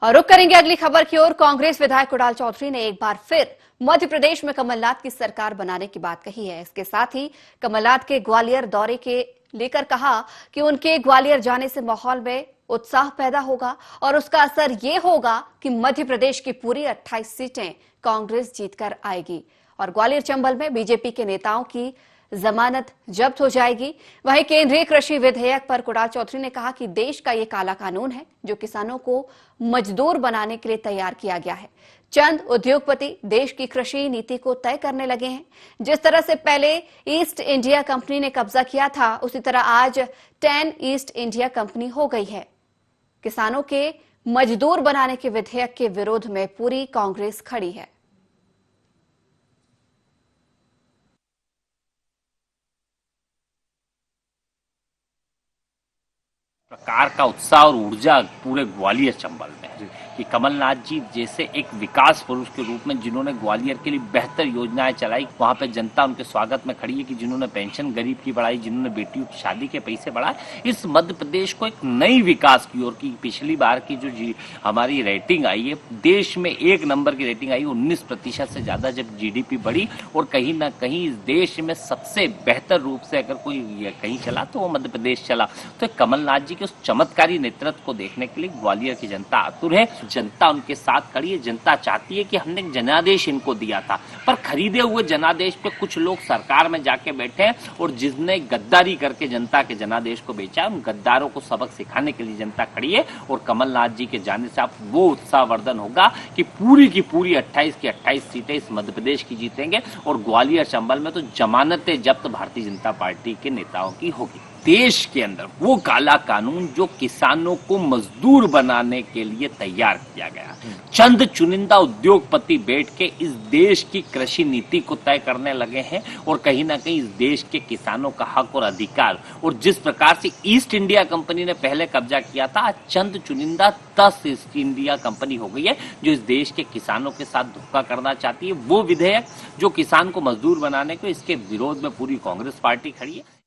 और रुक करेंगे अगली खबर की ओर। कांग्रेस विधायक कुणाल चौधरी ने एक बार फिर मध्य प्रदेश में कमलनाथ की सरकार बनाने की बात कही है। इसके साथ ही कमलनाथ के ग्वालियर दौरे के लेकर कहा कि उनके ग्वालियर जाने से माहौल में उत्साह पैदा होगा और उसका असर ये होगा कि मध्य प्रदेश की पूरी 28 सीटें कांग्रेस जीतकर आएगी और ग्वालियर चंबल में बीजेपी के नेताओं की जमानत जब्त हो जाएगी। वहीं केंद्रीय कृषि विधेयक पर कुणाल चौधरी ने कहा कि देश का यह काला कानून है जो किसानों को मजदूर बनाने के लिए तैयार किया गया है। चंद उद्योगपति देश की कृषि नीति को तय करने लगे हैं। जिस तरह से पहले ईस्ट इंडिया कंपनी ने कब्जा किया था, उसी तरह आज 10 ईस्ट इंडिया कंपनी हो गई है। किसानों के मजदूर बनाने के विधेयक के विरोध में पूरी कांग्रेस खड़ी है। प्रकार का उत्साह और ऊर्जा पूरे ग्वालियर चंबल में है कि कमलनाथ जी जैसे एक विकास पुरुष के रूप में जिन्होंने ग्वालियर के लिए बेहतर योजनाएं चलाई, वहां पे जनता उनके स्वागत में खड़ी है कि जिन्होंने पेंशन गरीब की बढ़ाई, जिन्होंने बेटियों की शादी के पैसे बढ़ाए, इस मध्य प्रदेश को एक नई विकास की ओर की पिछली बार की जो हमारी रेटिंग आई है, देश में 1 नंबर की रेटिंग आई 19% से ज्यादा जब जीडीपी बढ़ी और कहीं ना कहीं इस देश में सबसे बेहतर रूप से अगर कोई कहीं चला तो वो मध्य प्रदेश चला। तो कमलनाथ जी के उस चमत्कारी नेतृत्व को देखने के लिए ग्वालियर की जनता आतुर है। जनता उनके साथ खड़ी है। जनता चाहती है कि हमने एक जनादेश इनको दिया था, पर खरीदे हुए जनादेश पे कुछ लोग सरकार में जाके बैठे हैं और जिसने गद्दारी करके जनता के जनादेश को बेचा है, उन गद्दारों को सबक सिखाने के लिए जनता खड़ी है। और कमलनाथ जी के जाने से आप वो उत्साहवर्धन होगा कि पूरी की पूरी 28 की 28 सीटें इस मध्य प्रदेश की जीतेंगे और ग्वालियर चंबल में तो जमानतें जब्त भारतीय जनता पार्टी के नेताओं की होगी। देश के अंदर वो काला कानून जो किसानों को मजदूर बनाने के लिए तैयार किया गया, चंद चुनिंदा उद्योगपति बैठ के इस देश की कृषि नीति को तय करने लगे हैं और कहीं ना कहीं इस देश के किसानों का हक और अधिकार, और जिस प्रकार से ईस्ट इंडिया कंपनी ने पहले कब्जा किया था, आज चंद चुनिंदा 10 ईस्ट इंडिया कंपनी हो गई है जो इस देश के किसानों के साथ धोखा करना चाहती है। वो विधेयक जो किसान को मजदूर बनाने को, इसके विरोध में पूरी कांग्रेस पार्टी खड़ी है।